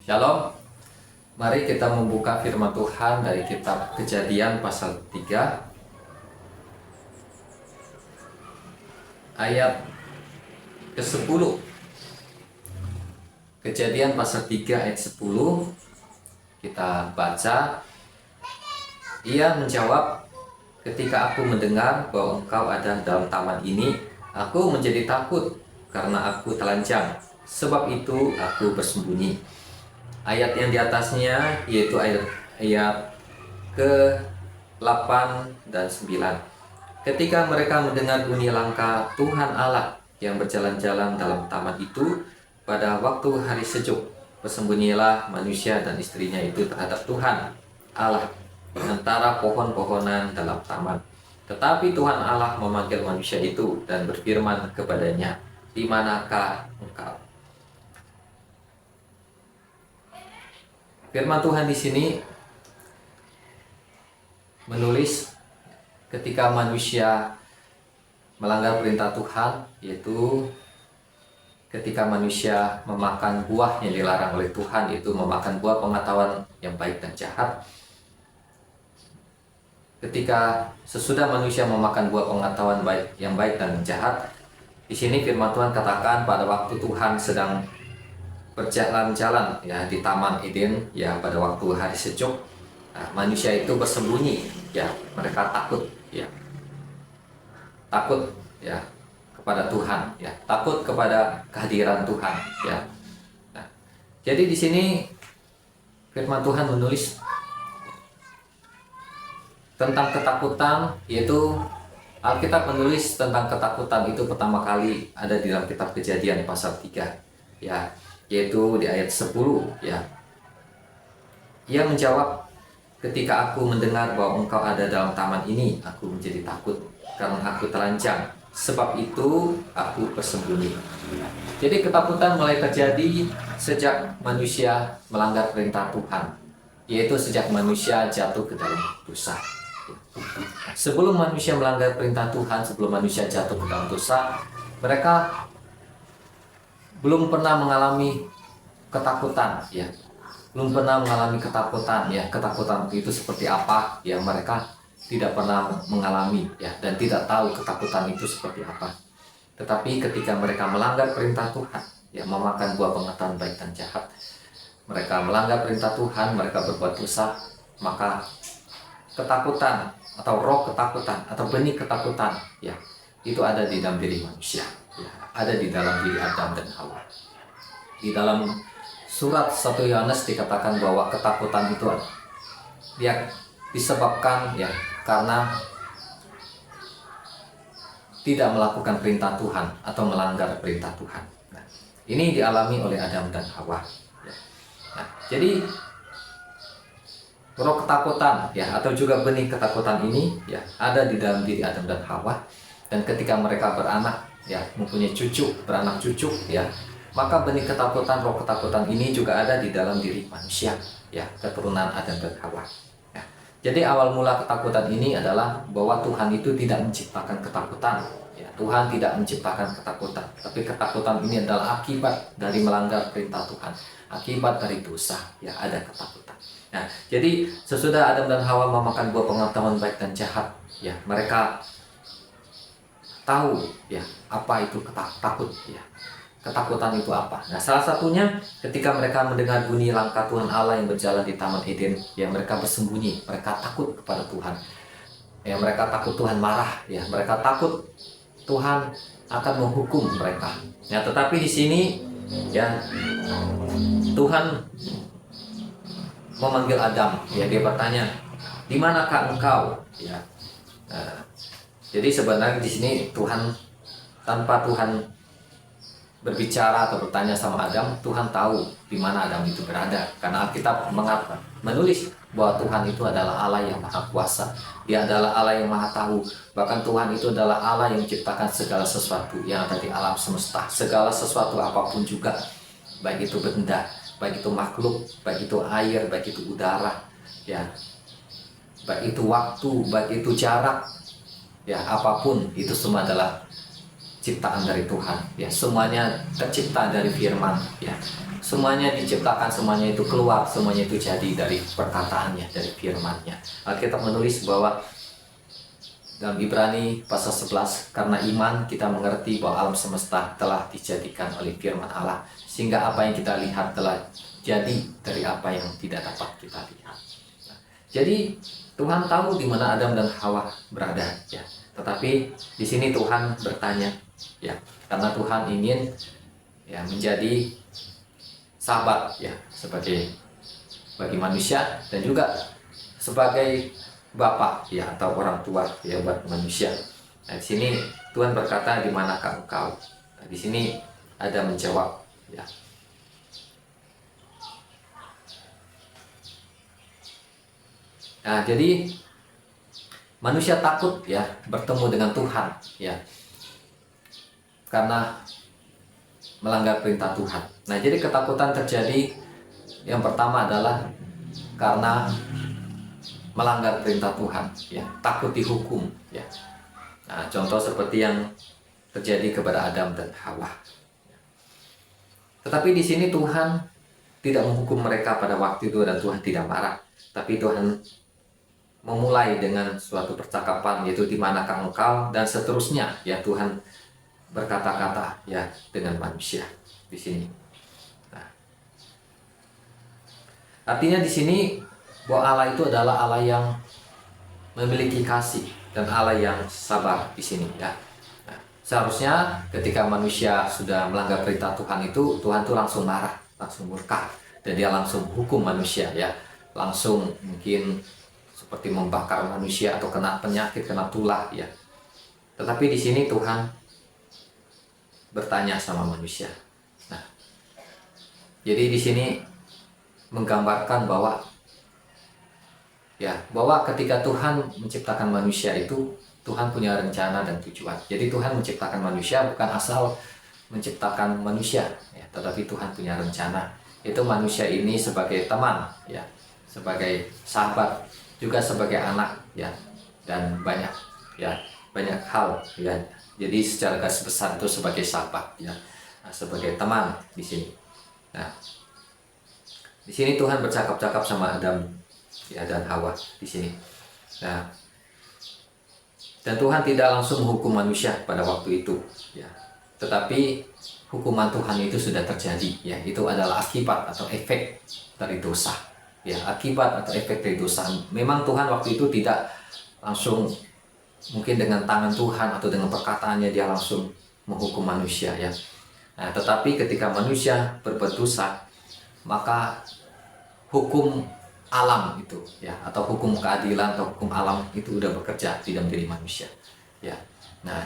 Shalom, mari kita membuka firman Tuhan dari kitab Kejadian pasal 3 ayat ke-10. Kejadian pasal 3 ayat 10 kita baca. Ia menjawab, ketika aku mendengar bahwa engkau ada dalam taman ini, aku menjadi takut karena aku telanjang, sebab itu aku bersembunyi. Ayat yang di atasnya yaitu ayat ke-8 dan 9. Ketika mereka mendengar bunyi langkah Tuhan Allah yang berjalan-jalan dalam taman itu pada waktu hari sejuk, bersembunyilah manusia dan istrinya itu terhadap Tuhan Allah di antara pohon-pohonan dalam taman. Tetapi Tuhan Allah memanggil manusia itu dan berfirman kepadanya, "Di manakah engkau?" Firman Tuhan di sini menulis ketika manusia melanggar perintah Tuhan, yaitu ketika manusia memakan buah yang dilarang oleh Tuhan, yaitu memakan buah pengetahuan yang baik dan jahat. Ketika sesudah manusia memakan buah pengetahuan yang baik dan jahat, di sini firman Tuhan katakan pada waktu Tuhan sedang berjalan-jalan ya di Taman Eden ya pada waktu hari sejuk, manusia itu bersembunyi ya, mereka takut ya kepada Tuhan ya, takut kepada kehadiran Tuhan ya. Nah, jadi di sini firman Tuhan menulis tentang ketakutan, yaitu Alkitab menulis tentang ketakutan itu pertama kali ada di dalam kitab Kejadian pasal 3 ya, yaitu di ayat 10 ya. Ia menjawab, ketika aku mendengar bahwa engkau ada dalam taman ini, aku menjadi takut karena aku telanjang, sebab itu aku bersembunyi. Jadi ketakutan mulai terjadi sejak manusia melanggar perintah Tuhan, yaitu sejak manusia jatuh ke dalam dosa. Sebelum manusia melanggar perintah Tuhan, sebelum manusia jatuh ke dalam dosa, mereka belum pernah mengalami ketakutan ya, belum pernah mengalami ketakutan ya. Ketakutan itu seperti apa ya, mereka tidak pernah mengalami ya, dan tidak tahu ketakutan itu seperti apa. Tetapi ketika mereka melanggar perintah Tuhan ya, memakan buah pengetahuan baik dan jahat, mereka melanggar perintah Tuhan, mereka berbuat dosa, maka ketakutan atau roh ketakutan atau benih ketakutan ya, itu ada di dalam diri manusia ya, ada di dalam diri Adam dan Hawa. Di dalam surat 1 Yohanes dikatakan bahwa ketakutan itu dia disebabkan ya karena tidak melakukan perintah Tuhan atau melanggar perintah Tuhan. Nah, ini dialami oleh Adam dan Hawa ya. Nah, jadi roh ketakutan ya, atau juga benih ketakutan ini ya, ada di dalam diri Adam dan Hawa. Dan ketika mereka beranak ya, mempunyai cucu, beranak cucu ya, maka benih ketakutan, roh ketakutan ini juga ada di dalam diri manusia ya, keturunan Adam dan Hawa ya. Jadi awal mula ketakutan ini adalah bahwa Tuhan itu tidak menciptakan ketakutan ya. Tuhan tidak menciptakan ketakutan, tapi ketakutan ini adalah akibat dari melanggar perintah Tuhan, akibat dari dosa ya, ada ketakutan. Nah, jadi sesudah Adam dan Hawa memakan buah pengetahuan baik dan jahat ya, mereka tahu ya apa itu takut ya. Ketakutan itu apa? Nah, salah satunya ketika mereka mendengar bunyi langkah Tuhan Allah yang berjalan di Taman Eden ya, mereka bersembunyi, mereka takut kepada Tuhan ya, mereka takut Tuhan marah ya, mereka takut Tuhan akan menghukum mereka ya. Tetapi di sini ya, Tuhan memanggil Adam ya, dia bertanya, "Di manakah engkau?" ya. Nah, jadi sebenarnya di sini Tuhan, tanpa Tuhan berbicara atau bertanya sama Adam, Tuhan tahu di mana Adam itu berada, karena Alkitab menulis bahwa Tuhan itu adalah Allah yang maha kuasa, dia adalah Allah yang maha tahu. Bahkan Tuhan itu adalah Allah yang menciptakan segala sesuatu yang ada di alam semesta, segala sesuatu apapun juga, baik itu benda, baik itu makhluk, baik itu air, baik itu udara ya, baik itu waktu, baik itu jarak ya, apapun itu semua adalah ciptaan dari Tuhan ya, semuanya tercipta dari firman ya. semuanya diciptakan, semuanya itu keluar, semuanya itu jadi dari perkataannya, dari firman-Nya. Alkitab menulis bahwa dalam Ibrani pasal 11, karena iman kita mengerti bahwa alam semesta telah dijadikan oleh firman Allah, sehingga apa yang kita lihat telah jadi dari apa yang tidak dapat kita lihat. Nah, jadi Tuhan tahu di mana Adam dan Hawa berada, ya. Tetapi di sini Tuhan bertanya, ya, karena Tuhan ingin ya menjadi sahabat, ya, sebagai bagi manusia dan juga sebagai bapak, ya, atau orang tua, ya, buat manusia. Nah, di sini Tuhan berkata, di manakah engkau? Nah, di sini ada menjawab, ya. Nah, jadi manusia takut, ya, bertemu dengan Tuhan, ya, karena melanggar perintah Tuhan. Nah, jadi ketakutan terjadi yang pertama adalah karena melanggar perintah Tuhan, ya, takut dihukum, ya. Nah, contoh seperti yang terjadi kepada Adam dan Hawa. Tetapi di sini Tuhan tidak menghukum mereka pada waktu itu dan Tuhan tidak marah. Tapi Tuhan memulai dengan suatu percakapan, yaitu di manakah engkau, dan seterusnya, ya, Tuhan berkata-kata, ya, dengan manusia di sini. Nah, artinya di sini bahwa Allah itu adalah Allah yang memiliki kasih dan Allah yang sabar di sini, ya. Nah, seharusnya ketika manusia sudah melanggar perintah Tuhan itu, Tuhan tuh langsung marah, langsung murka, dan dia langsung hukum manusia, ya, langsung mungkin seperti membakar manusia atau kena penyakit, kena tulah, ya. Tetapi di sini Tuhan bertanya sama manusia. Nah, jadi di sini menggambarkan bahwa, ya, bahwa ketika Tuhan menciptakan manusia itu, Tuhan punya rencana dan tujuan. Jadi Tuhan menciptakan manusia bukan asal menciptakan manusia, ya, tetapi Tuhan punya rencana. Itu manusia ini sebagai teman, ya, sebagai sahabat, juga sebagai anak, ya, dan banyak, ya, banyak hal, ya. Jadi secara garis besar itu sebagai sahabat, ya, nah, sebagai teman di sini. Nah, di sini Tuhan bercakap-cakap sama Adam, ya, dan Hawa di sini. Nah, dan Tuhan tidak langsung menghukum manusia pada waktu itu, ya. Tetapi hukuman Tuhan itu sudah terjadi, ya. Itu adalah akibat atau efek dari dosa, ya. Akibat atau efek dari dosa. Memang Tuhan waktu itu tidak langsung, mungkin dengan tangan Tuhan atau dengan perkataannya dia langsung menghukum manusia, ya. Nah, tetapi ketika manusia berbuat dosa, maka hukum alam itu, ya, atau hukum keadilan atau hukum alam itu udah bekerja di dalam diri manusia, ya. Nah,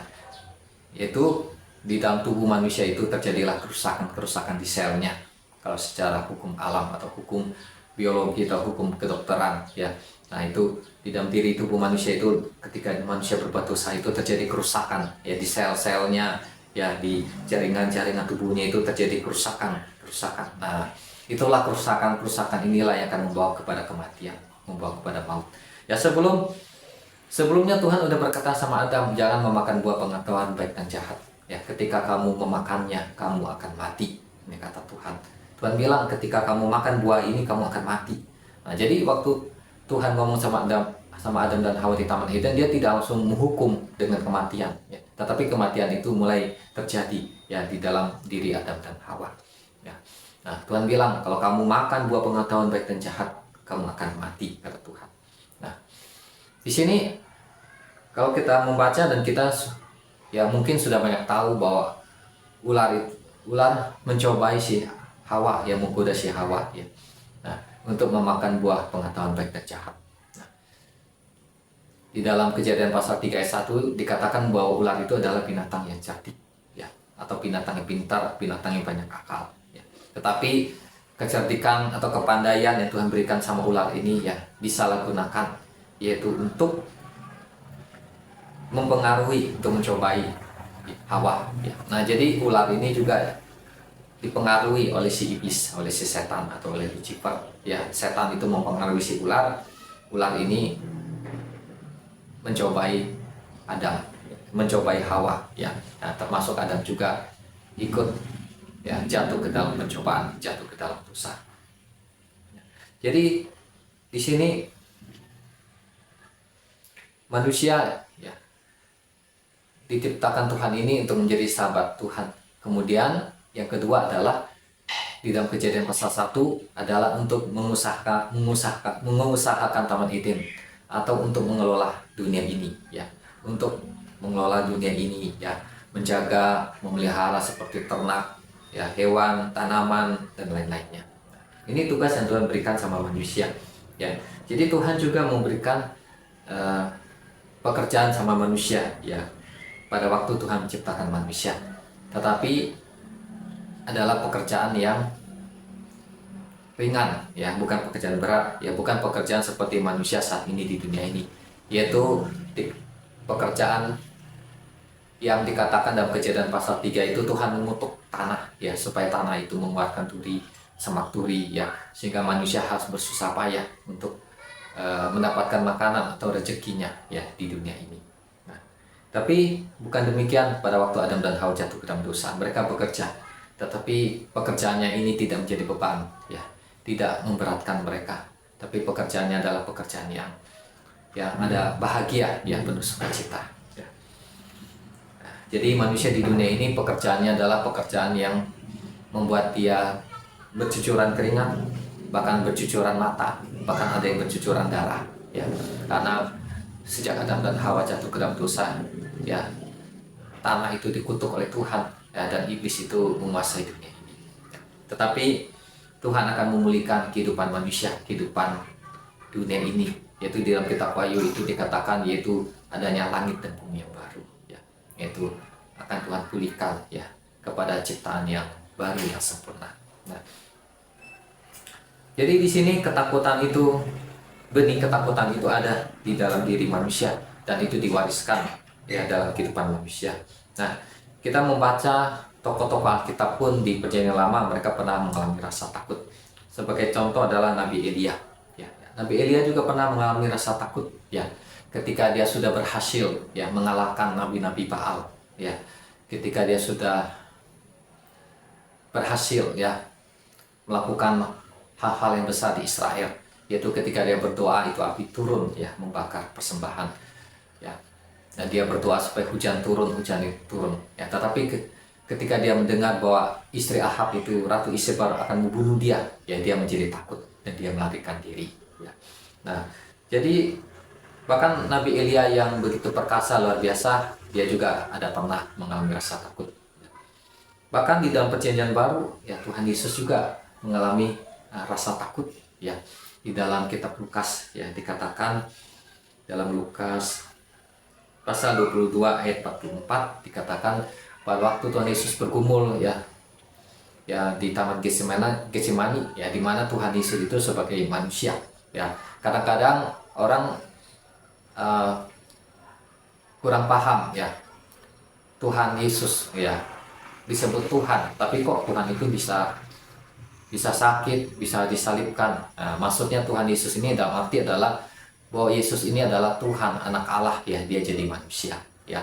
yaitu di dalam tubuh manusia itu terjadilah kerusakan di selnya, kalau secara hukum alam atau hukum biologi atau hukum kedokteran, ya. Nah, itu di dalam diri tubuh manusia itu ketika manusia berbuat dosa itu terjadi kerusakan, ya, di sel-selnya, ya, di jaringan-jaringan tubuhnya itu terjadi kerusakan. Nah, itulah kerusakan inilah yang akan membawa kepada kematian, membawa kepada maut. Ya, sebelumnya Tuhan udah berkata sama Adam, jangan memakan buah pengetahuan baik dan jahat. Ya, ketika kamu memakannya, kamu akan mati. Ini kata Tuhan. Tuhan bilang ketika kamu makan buah ini, kamu akan mati. Nah, jadi waktu Tuhan ngomong sama Adam dan Hawa di Taman Eden, dia tidak langsung menghukum dengan kematian, ya. Tetapi kematian itu mulai terjadi, ya, di dalam diri Adam dan Hawa, ya. Nah, Tuhan bilang kalau kamu makan buah pengetahuan baik dan jahat, kamu akan mati, kata Tuhan. Nah, di sini kalau kita membaca dan kita, ya, mungkin sudah banyak tahu bahwa ular mencobai si Hawa, yang menggoda si Hawa, ya. Nah, untuk memakan buah pengetahuan baik dan jahat. Nah, di dalam Kejadian pasal 3 ayat 1 dikatakan bahwa ular itu adalah binatang yang cerdik, ya, atau binatang yang pintar, binatang yang banyak akal, ya. Tetapi kecerdikan atau kepandaian yang Tuhan berikan sama ular ini, ya, disalahgunakan, yaitu untuk mempengaruhi, untuk mencobai Hawa, ya. Nah, jadi ular ini juga dipengaruhi oleh si iblis, oleh si setan atau oleh Lucifer, ya. Setan itu mempengaruhi si ular ini mencobai Adam, mencobai Hawa, ya. Nah, termasuk Adam juga ikut ya jatuh ke dalam pencobaan, jatuh ke dalam dosa. Jadi di sini manusia ya diciptakan Tuhan ini untuk menjadi sahabat Tuhan. Kemudian yang kedua adalah di dalam Kejadian pasal 1 adalah untuk mengusahakan Taman Eden atau untuk mengelola dunia ini ya. Untuk mengelola dunia ini ya, menjaga, memelihara seperti ternak, ya, hewan, tanaman dan lain-lainnya. Ini tugas yang Tuhan berikan sama manusia ya. Jadi Tuhan juga memberikan pekerjaan sama manusia ya pada waktu Tuhan menciptakan manusia. Tetapi adalah pekerjaan yang ringan ya, bukan pekerjaan berat ya, bukan pekerjaan seperti manusia saat ini di dunia ini, yaitu pekerjaan yang dikatakan dalam Kejadian pasal 3 itu Tuhan mengutuk tanah ya, supaya tanah itu mengeluarkan duri, semak duri ya, sehingga manusia harus bersusah payah untuk mendapatkan makanan atau rezekinya ya di dunia ini. Nah, tapi bukan demikian pada waktu Adam dan Hawa jatuh ke dalam dosa. Mereka bekerja, tetapi pekerjaannya ini tidak menjadi beban ya, tidak memberatkan mereka, tapi pekerjaannya adalah pekerjaan yang ada bahagia ya, penuh sukacita ya. Nah, jadi manusia di dunia ini pekerjaannya adalah pekerjaan yang membuat dia bercucuran keringat, bahkan bercucuran mata, bahkan ada yang bercucuran darah ya, karena sejak Adam dan Hawa jatuh ke dalam dosa ya, tanah itu dikutuk oleh Tuhan ya, dan iblis itu menguasai dunia ini. Tetapi Tuhan akan memulihkan kehidupan manusia, kehidupan dunia ini, yaitu di dalam kitab Wahyu itu dikatakan yaitu adanya langit dan bumi yang baru ya, yaitu akan Tuhan pulihkan ya kepada ciptaan yang baru yang sempurna. Nah, jadi di sini ketakutan itu, benih ketakutan itu ada di dalam diri manusia dan itu diwariskan ya dalam kehidupan manusia. Nah, kita membaca tokoh-tokoh Alkitab pun di Perjanjian Lama mereka pernah mengalami rasa takut. Sebagai contoh adalah Nabi Elia. Ya, Nabi Elia juga pernah mengalami rasa takut ya ketika dia sudah berhasil ya mengalahkan nabi-nabi Baal ya, ketika dia sudah berhasil ya melakukan hal-hal yang besar di Israel, yaitu ketika dia berdoa itu api turun ya membakar persembahan ya, dan dia berdoa supaya hujan itu turun ya. Tetapi ketika dia mendengar bahwa istri Ahab itu Ratu Isebel akan membunuh dia ya, dia menjadi takut dan dia melarikan diri ya. Nah, jadi bahkan Nabi Elia yang begitu perkasa luar biasa, dia juga ada pernah mengalami rasa takut. Bahkan di dalam Perjanjian Baru ya, Tuhan Yesus juga mengalami rasa takut ya. Di dalam kitab Lukas ya dikatakan dalam Lukas pasal 22 ayat 44 dikatakan pada waktu Tuhan Yesus bergumul ya di Taman Getsemani ya, di mana Tuhan Yesus itu sebagai manusia ya. Kadang-kadang orang kurang paham ya, Tuhan Yesus ya disebut Tuhan, tapi kok Tuhan itu bisa sakit, bisa disalibkan. Nah, maksudnya Tuhan Yesus ini dalam arti adalah bahwa Yesus ini adalah Tuhan, anak Allah ya, dia jadi manusia ya.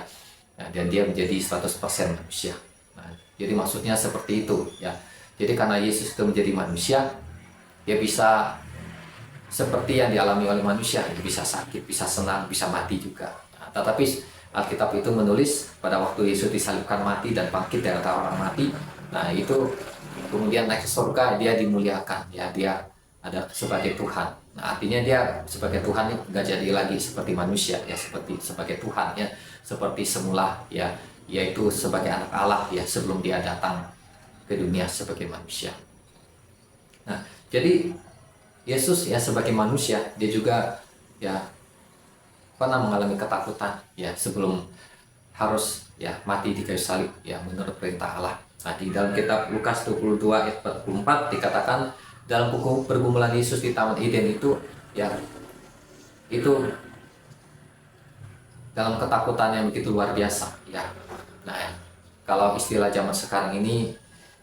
Nah, dan dia menjadi 100% manusia. Nah, jadi maksudnya seperti itu ya. Jadi karena Yesus itu menjadi manusia, dia bisa seperti yang dialami oleh manusia, bisa sakit, bisa senang, bisa mati juga. Nah, tetapi Alkitab itu menulis pada waktu Yesus disalibkan mati dan bangkit dari antara orang mati, nah itu kemudian naik ke surga, dia dimuliakan ya, dia ada sebagai Tuhan. Nah, artinya dia sebagai Tuhan nggak jadi lagi seperti manusia ya, sebagai Tuhan ya, seperti semula ya, yaitu sebagai anak Allah ya, sebelum dia datang ke dunia sebagai manusia. Nah, jadi Yesus ya sebagai manusia, dia juga ya pernah mengalami ketakutan ya sebelum harus ya mati di kayu salib ya menurut perintah Allah. Nah, di dalam kitab Lukas 22 ayat 44 dikatakan dalam buku pergumulan Yesus di Taman Eden itu ya, itu dalam ketakutan yang begitu luar biasa ya. Nah, kalau istilah zaman sekarang ini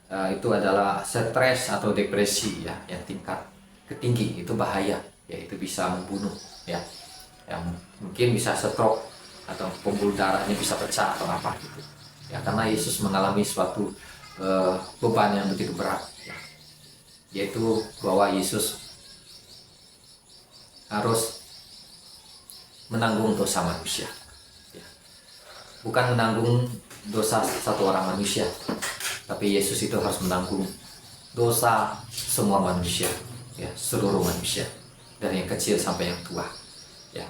itu adalah stres atau depresi ya, yang tingkat ketinggi, itu bahaya ya, itu bisa membunuh ya, yang mungkin bisa stroke atau pembuluh darahnya bisa pecah atau apa gitu ya, karena Yesus mengalami suatu beban yang begitu berat, ya. Yaitu bahwa Yesus harus menanggung dosa manusia, ya. Bukan menanggung dosa satu orang manusia, tapi Yesus itu harus menanggung dosa semua manusia, ya, seluruh manusia, dari yang kecil sampai yang tua, ya.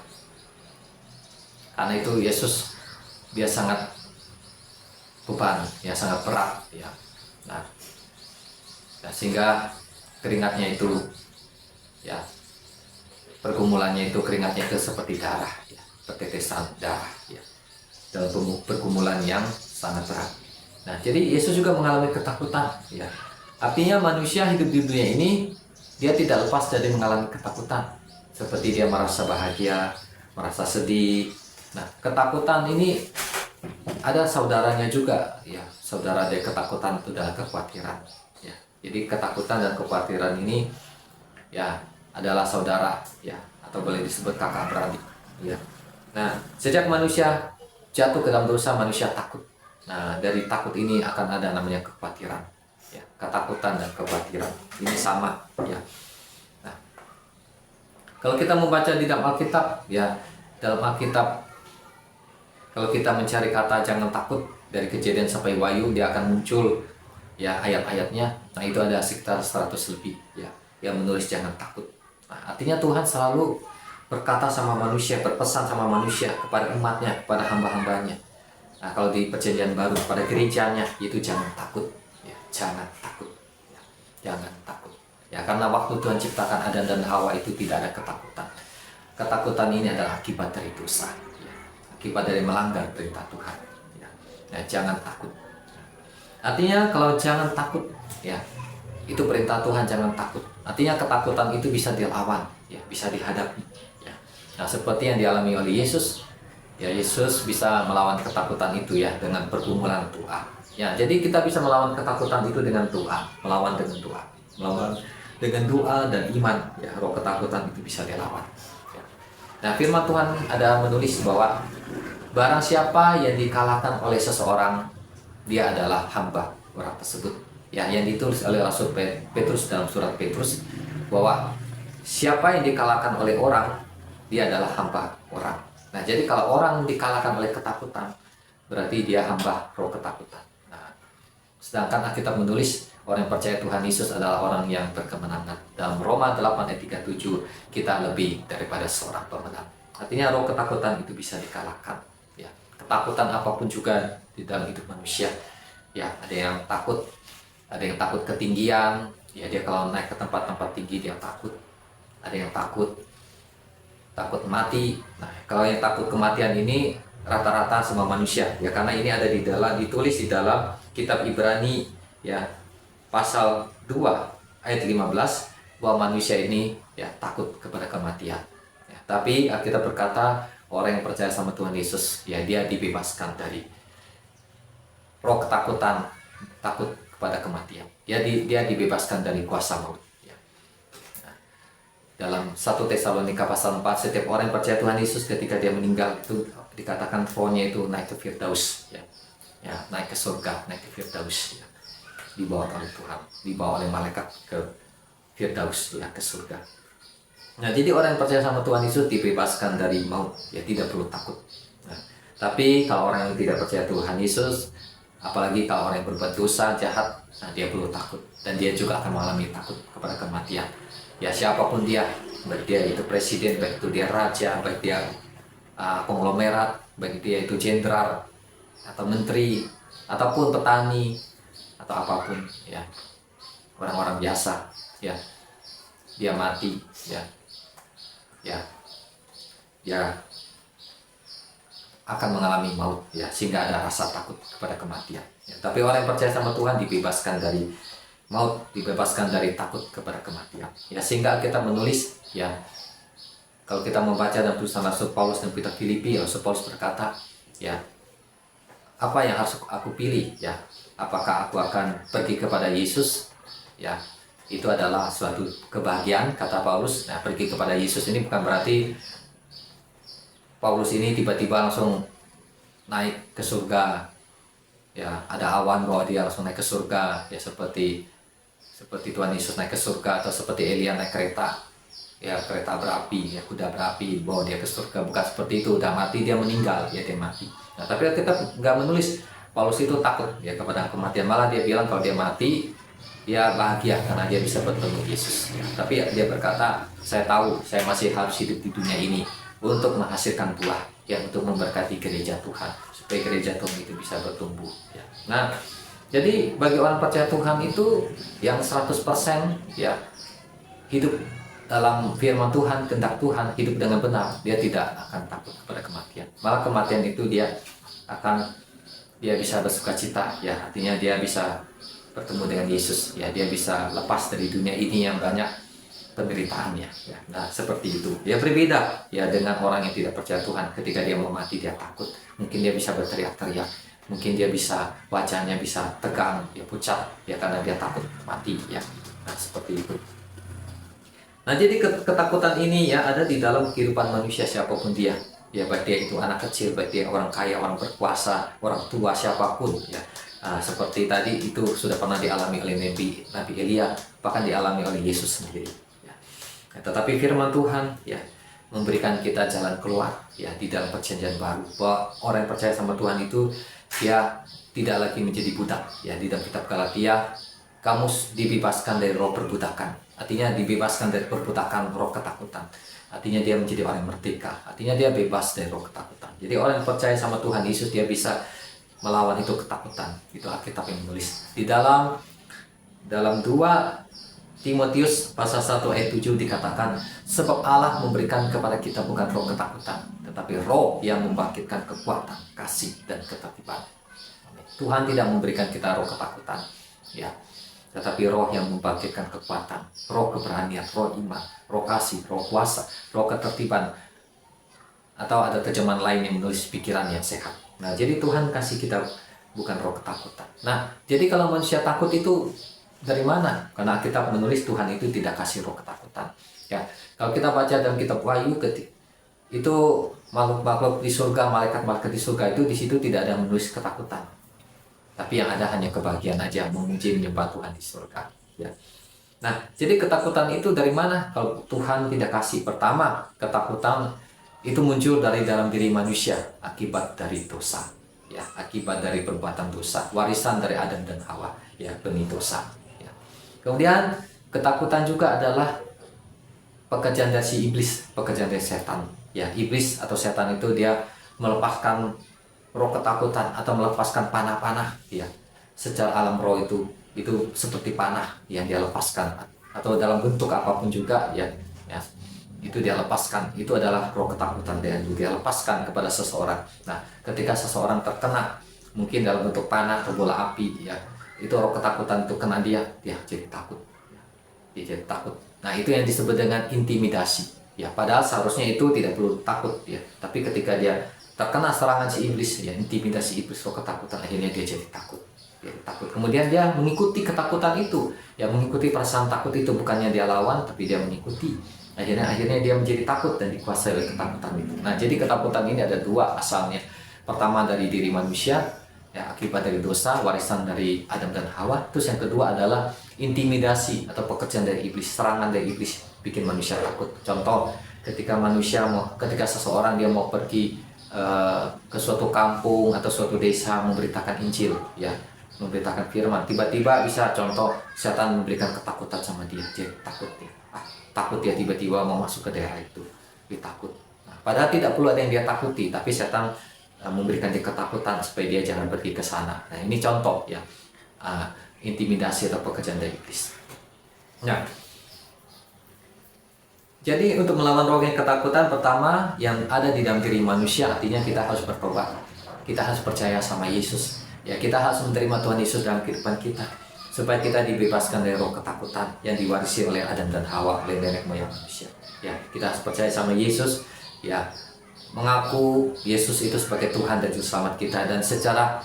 Karena itu Yesus dia sangat beban, ya, sangat berat, ya. Nah, sehingga keringatnya itu, ya, pergumulannya itu, keringatnya itu seperti darah, ya, pertetesan darah, ya, dalam pergumulan yang sangat berat. Nah, jadi Yesus juga mengalami ketakutan, ya. Artinya manusia hidup di dunia ini dia tidak lepas dari mengalami ketakutan, seperti dia merasa bahagia, merasa sedih. Nah, ketakutan ini ada saudaranya juga, ya. Saudara dari ketakutan itu adalah kekhawatiran, ya. Jadi ketakutan dan kekhawatiran ini, ya, adalah saudara, ya, atau boleh disebut kakak beradik, ya. Nah, sejak manusia jatuh ke dalam dosa, manusia takut. Nah, dari takut ini akan ada namanya kekhawatiran, ya. Ketakutan dan kekhawatiran ini sama, ya. Nah, kalau kita membaca di dalam Alkitab, ya, dalam Alkitab, kalau kita mencari kata jangan takut dari Kejadian sampai Wahyu, dia akan muncul, ya, ayat-ayatnya. Nah, itu ada sekitar 100 lebih, ya, yang menulis jangan takut. Nah, artinya Tuhan selalu berkata sama manusia, berpesan sama manusia, kepada umatnya, kepada hamba-hambanya. Nah, kalau di Perjanjian Baru pada gerejanya itu jangan takut, ya, jangan takut, ya, jangan takut, ya, karena waktu Tuhan ciptakan Adam dan Hawa itu tidak ada ketakutan. Ketakutan ini adalah akibat dari dosa, ya, akibat dari melanggar perintah Tuhan, ya. Nah, jangan takut. Artinya kalau jangan takut, ya, itu perintah Tuhan, jangan takut. Artinya ketakutan itu bisa dilawan, ya, bisa dihadapi, ya. Nah, seperti yang dialami oleh Yesus, ya, Yesus bisa melawan ketakutan itu, ya, dengan pergumulan doa. Ya, jadi kita bisa melawan ketakutan itu dengan doa, melawan dengan doa, melawan dengan doa dan iman, ya, roh ketakutan itu bisa dilawan, ya. Nah, firman Tuhan ada menulis bahwa barang siapa yang dikalahkan oleh seseorang, dia adalah hamba orang tersebut, ya, yang ditulis oleh Rasul Petrus dalam surat Petrus, bahwa siapa yang dikalahkan oleh orang, dia adalah hamba orang. Nah, jadi kalau orang dikalahkan oleh ketakutan, berarti dia hamba roh ketakutan. Nah, sedangkan Alkitab menulis orang yang percaya Tuhan Yesus adalah orang yang berkemenangan. Dalam Roma 8 ayat 37, kita lebih daripada seorang pemenang. Artinya roh ketakutan itu bisa dikalahkan, ya. Ketakutan apapun juga di dalam hidup manusia, ya. Ada yang takut ketinggian, ya, dia kalau naik ke tempat-tempat tinggi dia takut. Ada yang takut mati. Nah, kalau yang takut kematian ini rata-rata semua manusia, ya, karena ini ada ditulis di dalam kitab Ibrani, ya, pasal 2 ayat 15, bahwa manusia ini, ya, takut kepada kematian, ya. Tapi kita berkata orang yang percaya sama Tuhan Yesus, ya, dia dibebaskan dari roh ketakutan, takut kepada kematian. Dia dibebaskan dari kuasa maut. Dalam 1 Tesalonika pasal 4, setiap orang yang percaya Tuhan Yesus ketika dia meninggal itu dikatakan rohnya itu naik ke Firdaus, ya. Ya, naik ke surga, naik ke Firdaus, ya. Dibawa oleh Tuhan, dibawa oleh malaikat ke Firdaus, ya, ke surga. Nah, jadi orang yang percaya sama Tuhan Yesus dibebaskan dari maut, ya, tidak perlu takut. Nah, tapi kalau orang yang tidak percaya Tuhan Yesus, apalagi kalau orang yang berbuat dosa, jahat, nah, dia perlu takut, dan dia juga akan mengalami takut kepada kematian. Ya, siapapun dia, baik dia itu presiden, baik itu dia raja, baik dia konglomerat, baik dia itu jenderal atau menteri, ataupun petani, atau apapun, ya, orang-orang biasa, ya, dia mati, ya, dia akan mengalami maut, ya, sehingga ada rasa takut kepada kematian, ya. Tapi orang yang percaya sama Tuhan dibebaskan dari maut, dibebaskan dari takut kepada kematian, ya, sehingga kita menulis, ya, kalau kita membaca dalam tulisan Rasul Paulus dan kitab Filipi, Rasul Paulus berkata, ya, apa yang harus aku pilih, ya, apakah aku akan pergi kepada Yesus, ya, itu adalah suatu kebahagiaan, kata Paulus. Nah, pergi kepada Yesus ini bukan berarti Paulus ini tiba-tiba langsung naik ke surga, ya ada awan bahwa dia langsung naik ke surga, ya seperti Tuhan Yesus naik ke surga, atau seperti Elia naik kereta, ya kereta berapi, ya kuda berapi bawa dia ke surga. Bukan seperti itu, udah mati dia meninggal, ya dia mati. Nah, tapi kita nggak menulis Paulus itu takut ya kepada kematian, malah dia bilang kalau dia mati dia bahagia karena dia bisa bertemu Yesus. Ya, tapi dia berkata, saya tahu saya masih harus hidup di dunia ini untuk menghasilkan buah, ya untuk memberkati gereja Tuhan, supaya gereja Tuhan itu bisa bertumbuh. Ya. Nah, jadi bagi orang percaya Tuhan itu yang 100% ya hidup dalam firman Tuhan, kehendak Tuhan, hidup dengan benar, dia tidak akan takut kepada kematian. Malah kematian itu dia bisa bersuka cita, ya artinya dia bisa bertemu dengan Yesus, ya dia bisa lepas dari dunia ini yang banyak penderitaannya. Ya. Nah seperti itu. Ya berbeda ya dengan orang yang tidak percaya Tuhan. Ketika dia mau mati dia takut. Mungkin dia bisa berteriak-teriak. Mungkin dia bisa wajahnya bisa tegang, ya pucat, ya karena dia takut mati. Ya. Nah seperti itu. Nah jadi ketakutan ini ya ada di dalam kehidupan manusia siapapun dia. Ya baik dia itu anak kecil, baik dia orang kaya, orang berkuasa, orang tua, siapapun ya. Seperti tadi itu sudah pernah dialami oleh Nabi Elia, bahkan dialami oleh Yesus sendiri ya. Tetapi firman Tuhan ya memberikan kita jalan keluar ya di dalam perjanjian baru, bahwa orang yang percaya sama Tuhan itu dia tidak lagi menjadi budak ya. Di dalam kitab Galatia, kamu dibebaskan dari roh perbudakan, artinya dibebaskan dari perbudakan roh ketakutan. Artinya dia menjadi orang yang merdeka, artinya dia bebas dari roh ketakutan. Jadi orang yang percaya sama Tuhan Yesus dia bisa melawan itu ketakutan. Itu Alkitab yang menulis. Di dalam 2 Timotius pasal 1 ayat 7 dikatakan, sebab Allah memberikan kepada kita bukan roh ketakutan, tetapi roh yang membangkitkan kekuatan, kasih dan ketertiban. Tuhan tidak memberikan kita roh ketakutan ya, tetapi roh yang membangkitkan kekuatan, roh keberanian, roh iman, roh kasih, roh kuasa, roh ketertiban, atau ada terjemahan lain yang menulis pikiran yang sehat. Nah, jadi Tuhan kasih kita bukan roh ketakutan. Nah, jadi kalau manusia takut itu dari mana? Karena kita menulis Tuhan itu tidak kasih roh ketakutan. Ya, kalau kita baca dalam kitab Wahyu itu makhluk-makhluk di surga, malaikat-malaikat di surga itu di situ tidak ada menulis ketakutan. Tapi yang ada hanya kebahagiaan aja, memuji menyembah Tuhan di surga. Ya. Nah, jadi ketakutan itu dari mana? Kalau Tuhan tidak kasih, pertama ketakutan itu muncul dari dalam diri manusia akibat dari dosa, ya akibat dari perbuatan dosa, warisan dari Adam dan Hawa, ya benih dosa. Ya. Kemudian ketakutan juga adalah pekerjaan dari si iblis, pekerjaan dari setan. Ya iblis atau setan itu dia melepaskan roh ketakutan atau melepaskan panah-panah ya secara alam roh itu seperti panah yang dia lepaskan, atau dalam bentuk apapun juga ya itu dia lepaskan. Itu adalah roh ketakutan yang dia lepaskan kepada seseorang. Nah ketika seseorang terkena mungkin dalam bentuk panah atau bola api ya, itu roh ketakutan itu kena dia jadi takut, dia jadi takut. Nah itu yang disebut dengan intimidasi ya, padahal seharusnya itu tidak perlu takut ya, tapi ketika dia terkena serangan si iblis ya, intimidasi iblis, roh ketakutan, akhirnya dia jadi takut. Kemudian dia mengikuti ketakutan itu ya, mengikuti perasaan takut itu, bukannya dia lawan tapi dia mengikuti. Akhirnya dia menjadi takut dan dikuasai oleh ketakutan itu. Nah jadi ketakutan ini ada dua asalnya. Pertama dari diri manusia ya, akibat dari dosa, warisan dari Adam dan Hawa. Terus yang kedua adalah intimidasi atau pekerjaan dari iblis, serangan dari iblis bikin manusia takut. Contoh ketika seseorang dia mau pergi ke suatu kampung atau suatu desa memberitakan Injil ya, memberitakan firman, tiba-tiba bisa contoh setan memberikan ketakutan sama dia, jadi takut dia, takut dia tiba-tiba mau masuk ke daerah itu, dia takut. Nah, padahal tidak perlu ada yang dia takuti, tapi setan memberikan dia ketakutan supaya dia jangan pergi ke sana. Nah ini contoh ya, intimidasi atau pekerjaan dari iblis. Nah jadi untuk melawan roh yang ketakutan, pertama yang ada di dalam diri manusia, artinya kita harus bertobat. Kita harus percaya sama Yesus. Ya, kita harus menerima Tuhan Yesus dalam kehidupan kita, supaya kita dibebaskan dari roh ketakutan yang diwarisi oleh Adam dan Hawa, oleh nenek moyang manusia. Ya, kita harus percaya sama Yesus, ya, mengaku Yesus itu sebagai Tuhan dan Juru Selamat kita, dan secara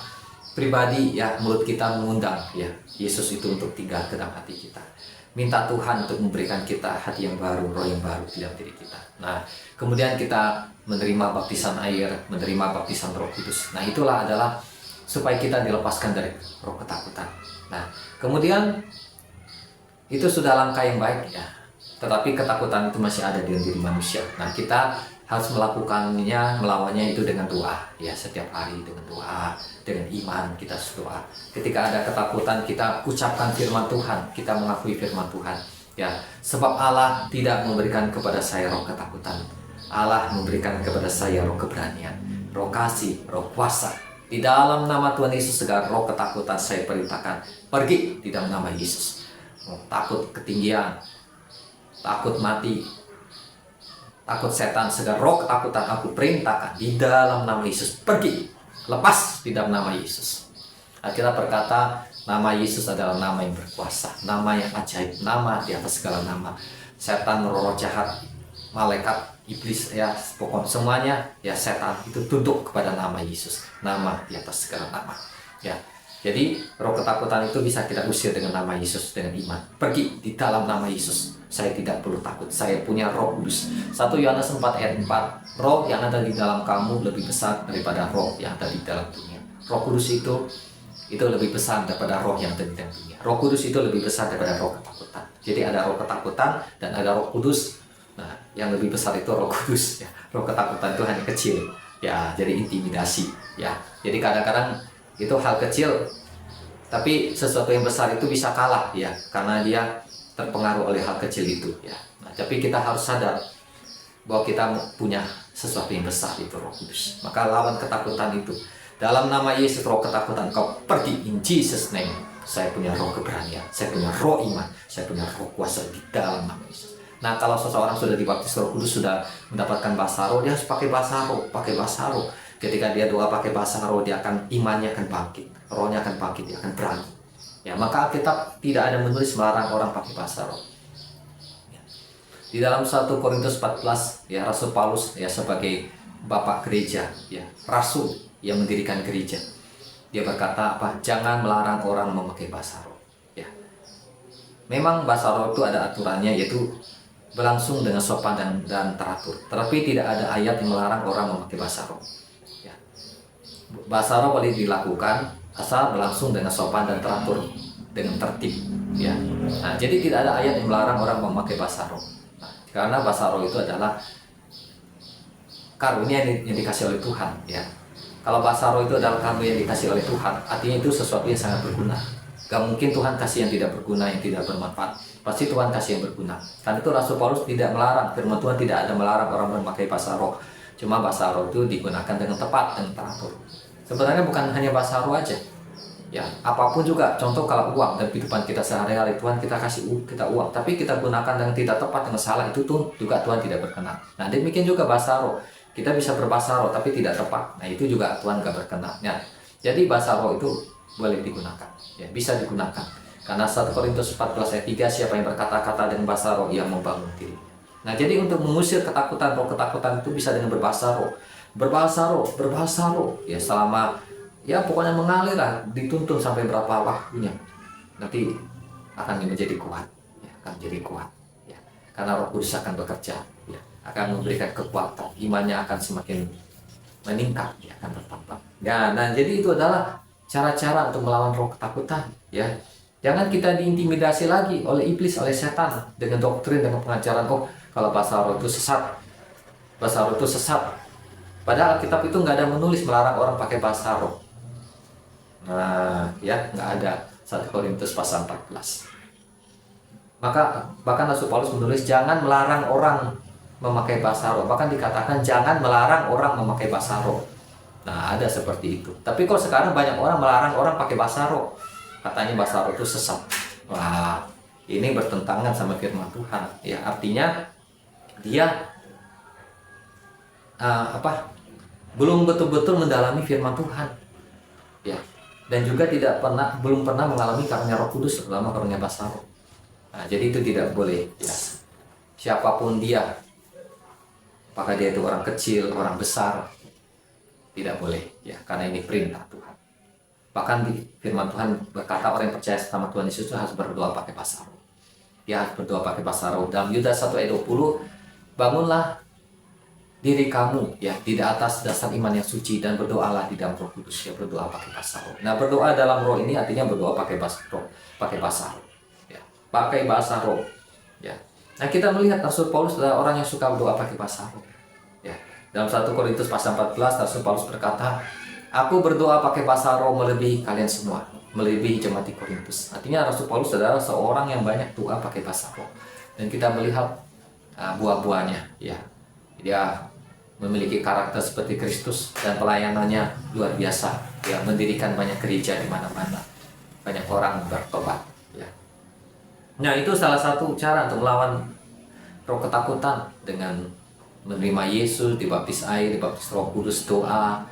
pribadi ya mulut kita mengundang ya Yesus itu untuk tinggal ke dalam hati kita. Minta Tuhan untuk memberikan kita hati yang baru, roh yang baru di dalam diri kita. Nah, kemudian kita menerima baptisan air, menerima baptisan Roh Kudus. Nah, itulah adalah supaya kita dilepaskan dari roh ketakutan. Nah, kemudian itu sudah langkah yang baik ya. Tetapi ketakutan itu masih ada di diri manusia. Nah, kita harus melakukannya, melawannya itu dengan doa ya, setiap hari dengan doa, dengan iman kita berdoa. Ketika ada ketakutan, kita ucapkan firman Tuhan, kita mengakui firman Tuhan ya. Sebab Allah tidak memberikan kepada saya roh ketakutan. Allah memberikan kepada saya roh keberanian, roh kasih, roh kuasa. Di dalam nama Tuhan Yesus segala roh ketakutan saya perintahkan pergi di dalam nama Yesus. Takut ketinggian, takut mati, takut setan, segala roh ketakutan aku perintahkan di dalam nama Yesus pergi, lepas di dalam nama Yesus. Kita berkata nama Yesus adalah nama yang berkuasa, nama yang ajaib, nama di atas segala nama. Setan, roh jahat, malaikat, iblis ya, pokoknya semuanya ya, setan itu tunduk kepada nama Yesus, nama di atas segala nama ya. Jadi roh ketakutan itu bisa kita usir dengan nama Yesus, dengan iman. Pergi di dalam nama Yesus. Saya tidak perlu takut. Saya punya Roh Kudus. 1 Yohanes 4 ayat 4. Roh yang ada di dalam kamu lebih besar daripada roh yang ada di dalam dunia. Roh Kudus itu lebih besar daripada roh yang ada di dalam dunia. Roh Kudus itu lebih besar daripada roh ketakutan. Jadi ada roh ketakutan dan ada Roh Kudus. Nah, yang lebih besar itu Roh Kudus ya. Roh ketakutan itu hanya kecil ya, jadi intimidasi ya. Jadi kadang-kadang itu hal kecil, tapi sesuatu yang besar itu bisa kalah ya, karena dia terpengaruh oleh hal kecil itu ya. Nah, tapi kita harus sadar bahwa kita punya sesuatu yang besar, itu Roh Kudus. Maka lawan ketakutan itu. Dalam nama Yesus, roh ketakutan kau pergi, in Jesus name. Saya punya roh keberanian, saya punya roh iman, saya punya roh kuasa di dalam nama Yesus. Nah, kalau seseorang sudah dibaptis Roh Kudus, sudah mendapatkan bahasa roh, dia harus pakai bahasa roh. Ketika dia doa pakai bahasa roh, dia akan, imannya akan bangkit, rohnya akan bangkit, dia akan berani. Ya, maka Alkitab tidak ada menulis melarang orang pakai bahasa roh. Ya. Di dalam 1 Korintus 14, ya, Rasul Paulus ya, sebagai bapak gereja, ya, rasul yang mendirikan gereja, dia berkata apa? Jangan melarang orang memakai bahasa roh. Ya. Memang bahasa roh itu ada aturannya, yaitu berlangsung dengan sopan dan teratur. Tetapi tidak ada ayat yang melarang orang memakai bahasa roh. Ya. Bahasa roh boleh dilakukan asal berlangsung dengan sopan dan teratur, dengan tertib. Ya. Nah, jadi tidak ada ayat yang melarang orang memakai bahasa roh. Nah, karena bahasa roh itu adalah karunia yang dikasih oleh Tuhan. Ya. Kalau bahasa roh itu adalah karunia yang dikasih oleh Tuhan, artinya itu sesuatu yang sangat berguna. Gak mungkin Tuhan kasih yang tidak berguna, yang tidak bermanfaat. Pasti Tuhan kasih yang berguna. Karena itu Rasul Paulus tidak melarang, firman Tuhan tidak ada melarang orang memakai bahasa roh. Cuma bahasa roh itu digunakan dengan tepat dan teratur. Sebenarnya bukan hanya bahasa roh aja. Ya, apapun juga. Contoh kalau uang dan kehidupan kita sehari-hari, Tuhan kita kasih kita uang, tapi kita gunakan dengan tidak tepat, dengan salah, itu tuh juga Tuhan tidak berkenan. Nah, demikian juga bahasa roh. Kita bisa berbahasa roh tapi tidak tepat. Nah, itu juga Tuhan gak berkenan. Ya. Jadi bahasa roh itu boleh digunakan. Ya, bisa digunakan. Karena 1 Korintus 14 ayat 3, siapa yang berkata-kata dengan bahasa roh, ia membangun dirinya. Nah, jadi untuk mengusir ketakutan, roh ketakutan itu bisa dengan berbahasa roh. Berbahasa roh. Ya, selama, ya pokoknya mengalir lah, dituntun sampai berapa waktunya. Nanti akan menjadi kuat. Ya, akan menjadi kuat. Ya, karena Roh Kudus akan bekerja. Ya, akan memberikan kekuatan. Imannya akan semakin meningkat. Ya, akan bertambah. Ya, nah jadi itu adalah cara-cara untuk melawan roh ketakutan. Ya. Jangan kita diintimidasi lagi oleh iblis, oleh setan dengan doktrin, dengan pengajaran, oh kalau bahasa roh itu sesat, bahasa roh itu sesat. Padahal Alkitab itu nggak ada menulis melarang orang pakai bahasa roh. Nah, ya nggak ada. 1 Korintus pasal 14. Maka bahkan Rasul Paulus menulis jangan melarang orang memakai bahasa roh. Bahkan dikatakan jangan melarang orang memakai bahasa roh. Nah, ada seperti itu. Tapi kok sekarang banyak orang melarang orang pakai bahasa roh. Katanya bahasa roh itu sesat. Wah, ini bertentangan sama firman Tuhan. Ya, artinya dia belum betul-betul mendalami firman Tuhan. Ya, dan juga belum pernah mengalami karunia Roh Kudus, terutama karunia bahasa roh. Nah, jadi itu tidak boleh. Ya. Siapapun dia, apakah dia itu orang kecil, orang besar, tidak boleh. Ya, karena ini perintah Tuhan. Bahkan di firman Tuhan berkata orang yang percaya sama Tuhan Yesus itu harus berdoa pakai bahasa roh. Dia harus berdoa pakai bahasa roh. Dalam Yudas 1 ayat 20, bangunlah diri kamu ya di atas dasar iman yang suci dan berdoalah di dalam Roh Kudus, ya berdoa pakai bahasa roh. Nah, berdoa dalam roh ini artinya berdoa pakai bahasa roh, pakai bahasa roh. Ya, pakai bahasa roh. Ya. Nah, kita melihat Rasul Paulus adalah orang yang suka berdoa pakai bahasa roh. Ya. Dalam 1 Korintus pasal 14 Rasul Paulus berkata, "Aku berdoa pakai bahasa roh melebihi kalian semua, melebihi jemaat di Korintus." Artinya Rasul Paulus adalah seorang yang banyak doa pakai bahasa roh. Dan kita melihat buah-buahnya, ya. Dia memiliki karakter seperti Kristus dan pelayanannya luar biasa, ya, mendirikan banyak gereja di mana-mana, banyak orang bertobat, ya. Nah, itu salah satu cara untuk melawan roh ketakutan dengan menerima Yesus, dibaptis air, dibaptis Roh Kudus, doa,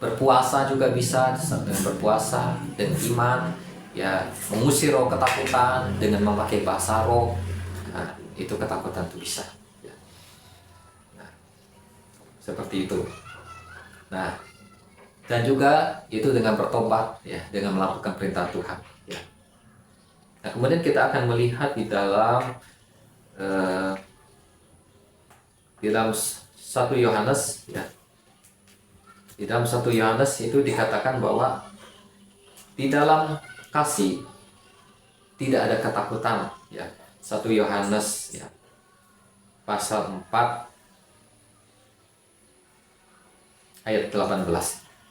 berpuasa juga bisa dengan berpuasa dan iman, ya, mengusir roh ketakutan dengan memakai bahasa roh. Nah, itu ketakutan itu bisa. Seperti itu. Nah, dan juga itu dengan bertobat, ya, dengan melakukan perintah Tuhan, ya. Nah, kemudian kita akan melihat di dalam 1 Yohanes, ya. Di dalam 1 Yohanes itu dikatakan bahwa di dalam kasih tidak ada ketakutan, ya. 1 Yohanes, ya, pasal 4 ayat 18.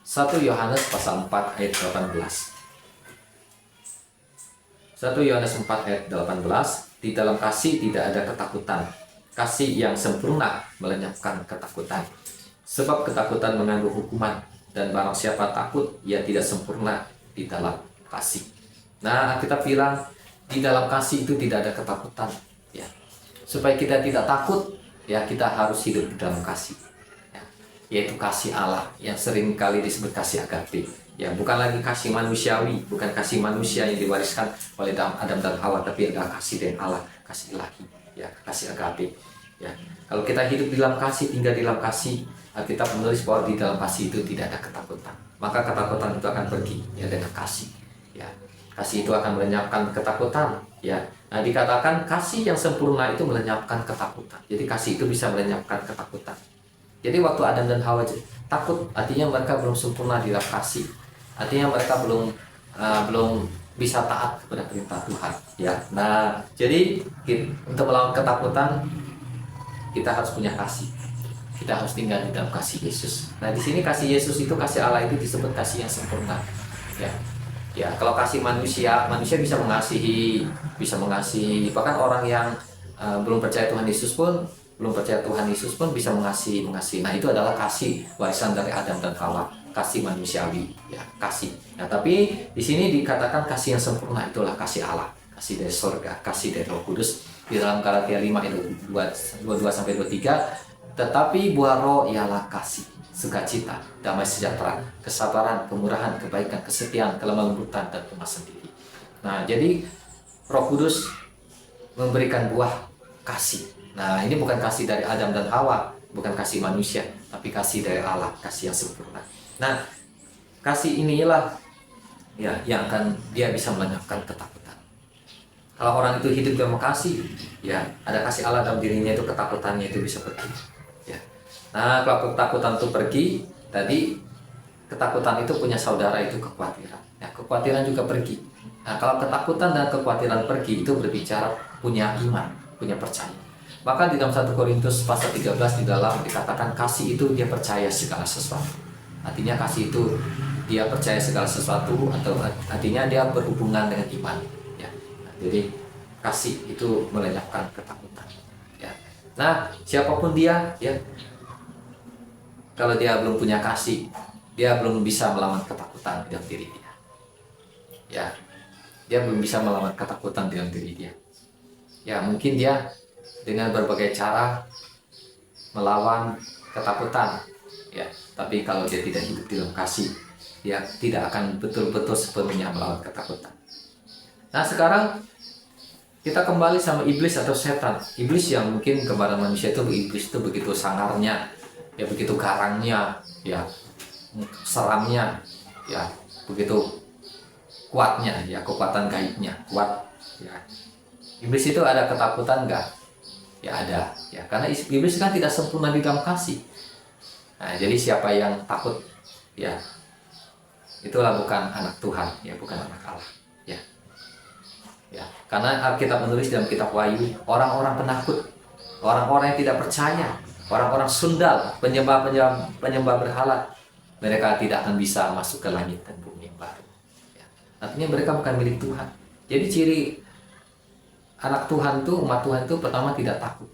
1 Yohanes pasal 4 ayat 18. 1 Yohanes 4 ayat 18, di dalam kasih tidak ada ketakutan. Kasih yang sempurna melenyapkan ketakutan. Sebab ketakutan mengandung hukuman, dan barang siapa takut, ia tidak sempurna di dalam kasih. Nah, kita bilang di dalam kasih itu tidak ada ketakutan, ya. Supaya kita tidak takut, ya, kita harus hidup di dalam kasih. Yaitu kasih Allah yang sering kali disebut kasih agape, ya, bukan lagi kasih manusiawi, bukan kasih manusia yang diwariskan oleh Adam dan Hawa, tapi adalah kasih dari Allah, kasih ilahi, ya, kasih agape, ya. Kalau kita hidup di dalam kasih, tinggal di dalam kasih, kita menulis bahwa di dalam kasih itu tidak ada ketakutan, maka ketakutan itu akan pergi, ya, dengan kasih, ya. Kasih itu akan melenyapkan ketakutan, ya. Nah, dikatakan kasih yang sempurna itu melenyapkan ketakutan. Jadi kasih itu bisa melenyapkan ketakutan. Jadi waktu Adam dan Hawa takut, artinya mereka belum sempurna di dalam kasih. Artinya mereka belum bisa taat kepada perintah Tuhan, ya. Nah, jadi untuk melawan ketakutan kita harus punya kasih. Kita harus tinggal di dalam kasih Yesus. Nah, di sini kasih Yesus itu, kasih Allah itu disebut kasih yang sempurna, ya. Ya, kalau kasih manusia bisa mengasihi, bahkan orang yang belum percaya Tuhan Yesus pun bisa mengasihi. Nah, itu adalah kasih warisan dari Adam dan Hawa, kasih manusiawi, ya, kasih. Nah, tapi di sini dikatakan kasih yang sempurna itulah kasih Allah, kasih dari surga, kasih dari Roh Kudus. Di dalam Galatia 5 ayat 22 sampai 23, tetapi buah roh ialah kasih, sukacita, damai sejahtera, kesabaran, kemurahan, kebaikan, kesetiaan, kelemah lembutan, dan kemasan diri. Nah, jadi Roh Kudus memberikan buah kasih. Nah, ini bukan kasih dari Adam dan Hawa, bukan kasih manusia, tapi kasih dari Allah, kasih yang sempurna. Nah, kasih inilah, ya, yang akan dia bisa melenyapkan ketakutan. Kalau orang itu hidup dalam kasih, ya, ada kasih Allah dalam dirinya, itu ketakutannya itu bisa pergi, ya. Nah, kalau ketakutan itu pergi, tadi ketakutan itu punya saudara, itu kekhawatiran. Ya, kekhawatiran juga pergi. Nah, kalau ketakutan dan kekhawatiran pergi, itu berbicara punya iman, punya percaya. Maka di dalam 1 Korintus pasal 13 di dalam dikatakan kasih itu dia percaya segala sesuatu. Artinya kasih itu dia percaya segala sesuatu, atau artinya dia berhubungan dengan iman, ya. Nah, jadi kasih itu melenyapkan ketakutan, ya. Nah, siapapun dia, ya, kalau dia belum punya kasih, dia belum bisa melawan ketakutan di dalam diri dia, ya. Dia belum bisa melawan ketakutan di dalam diri dia. Ya, mungkin dia dengan berbagai cara melawan ketakutan, ya, tapi kalau dia tidak hidup di dalam kasih, dia tidak akan betul-betul sepenuhnya melawan ketakutan. Nah, sekarang kita kembali sama iblis atau setan. Iblis yang mungkin kepada manusia itu, iblis itu begitu sangarnya, ya, begitu garangnya, ya, seramnya, ya, begitu kuatnya, ya, kekuatan gaibnya kuat, ya. Iblis itu ada ketakutan enggak? Ya ada, ya karena iblis kan tidak sempurna di dalam kasih. Nah, jadi siapa yang takut, ya itulah bukan anak Tuhan, ya bukan anak Allah. Ya, ya karena Alkitab menulis dalam kitab Wahyu, orang-orang penakut, orang-orang yang tidak percaya, orang-orang sundal, penyembah berhala, mereka tidak akan bisa masuk ke langit dan bumi yang baru. Ya. Artinya mereka bukan milik Tuhan. Jadi ciri anak Tuhan itu, umat Tuhan itu pertama tidak takut.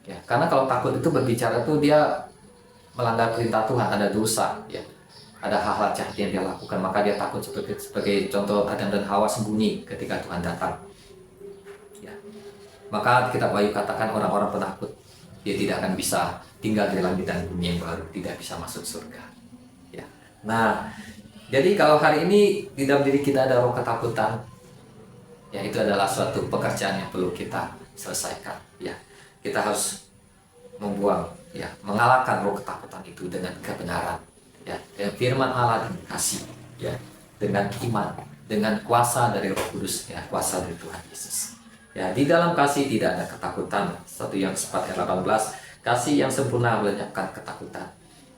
Ya, karena kalau takut itu berbicara tuh dia melanggar perintah Tuhan, ada dosa, ya, ada hal-hal jahat yang dia lakukan, maka dia takut. Sebagai contoh Adam dan Hawa sembunyi ketika Tuhan datang. Ya. Maka kitab Wahyu katakan orang-orang penakut, dia tidak akan bisa tinggal di langit dan bumi yang baru, tidak bisa masuk surga. Ya. Nah, jadi kalau hari ini di dalam diri kita ada roh ketakutan, ya itu adalah suatu pekerjaan yang perlu kita selesaikan. Ya. Kita harus membuang, ya, mengalahkan roh ketakutan itu dengan kebenaran, ya, dengan firman Allah dan kasih, ya, dengan iman, dengan kuasa dari Roh Kudus, ya, kuasa dari Tuhan Yesus. Ya, di dalam kasih tidak ada ketakutan. 1 Yohanes 4 ayat 18, kasih yang sempurna melenyapkan ketakutan.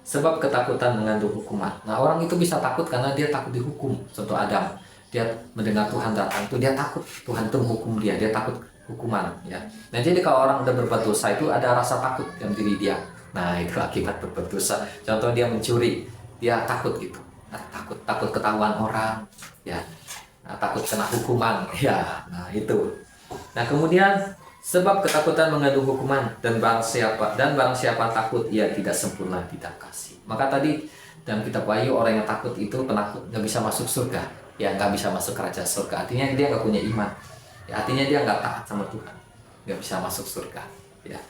Sebab ketakutan mengandung hukuman. Nah, orang itu bisa takut karena dia takut dihukum. Contoh Adam, dia mendengar Tuhan datang itu dia takut Tuhan itu menghukum dia takut hukuman, ya. Nah, jadi kalau orang udah berbuat dosa itu ada rasa takut dalam diri dia. Nah, itu akibat berbuat dosa. Contoh dia mencuri, dia takut gitu. Nah, takut ketahuan orang, ya. Nah, takut kena hukuman, ya. Nah, itu. Nah, kemudian sebab ketakutan mengandung hukuman dan barang siapa takut ia tidak sempurna di dalam kasih. Maka tadi dalam kitab Wahyu orang yang takut itu penakut, nggak bisa masuk surga, ya, nggak bisa masuk kerajaan surga. Artinya dia nggak punya iman. Ya, artinya dia nggak taat sama Tuhan, nggak bisa masuk surga, ya.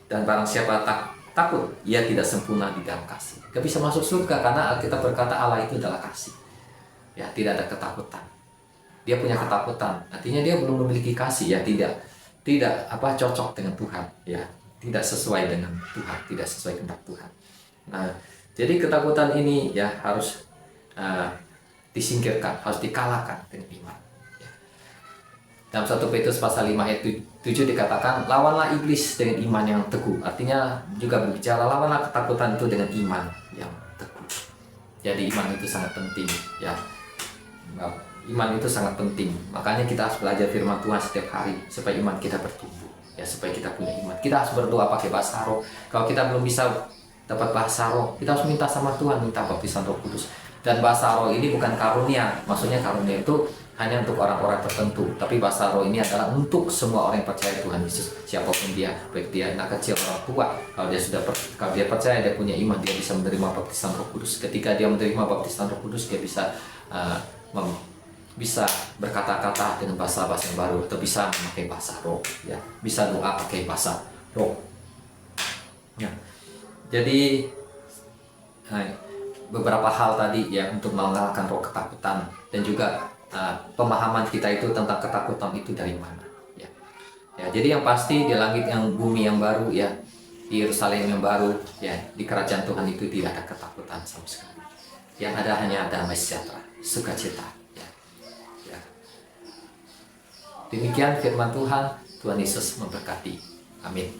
Dan barang siapa takut, ia tidak sempurna di dalam kasih, nggak bisa masuk surga karena Alkitab berkata Allah itu adalah kasih, ya, tidak ada ketakutan. Dia punya ketakutan, artinya dia belum memiliki kasih, ya, tidak cocok dengan Tuhan, ya, tidak sesuai dengan Tuhan, tidak sesuai kehendak Tuhan. Nah, jadi ketakutan ini, ya, harus disingkirkan, harus dikalahkan dengan iman. Dalam 1 Petrus pasal 5 ayat 7 dikatakan, lawanlah iblis dengan iman yang teguh. Artinya juga berbicara, lawanlah ketakutan itu dengan iman yang teguh. Jadi iman itu sangat penting, ya. Iman itu sangat penting. Makanya kita harus belajar firman Tuhan setiap hari supaya iman kita bertumbuh, ya, supaya kita punya iman. Kita harus berdoa pakai bahasa roh. Kalau kita belum bisa dapat bahasa roh, kita harus minta sama Tuhan, minta baptisan Roh Kudus. Dan bahasa roh ini bukan karunia. Maksudnya karunia itu hanya untuk orang-orang tertentu, tapi bahasa roh ini adalah untuk semua orang yang percaya Tuhan Yesus, siapapun dia, baik dia anak kecil, orang tua. Kalau dia percaya, dia punya iman, dia bisa menerima baptisan Roh Kudus. Ketika dia menerima baptisan Roh Kudus, dia bisa berkata-kata dengan bahasa-bahasa yang baru, atau bisa memakai bahasa roh, ya, bisa doa pakai bahasa roh, ya. Jadi beberapa hal tadi, ya, untuk mengalahkan roh ketakutan, dan juga pemahaman kita itu tentang ketakutan itu dari mana, ya. Ya, jadi yang pasti di langit yang bumi yang baru, ya, di Yerusalem yang baru, ya, di kerajaan Tuhan itu tidak ada ketakutan sama sekali. Yang ada hanya damai sejahtera, sukacita, ya. Ya. Demikian firman Tuhan. Tuhan Yesus memberkati. Amin.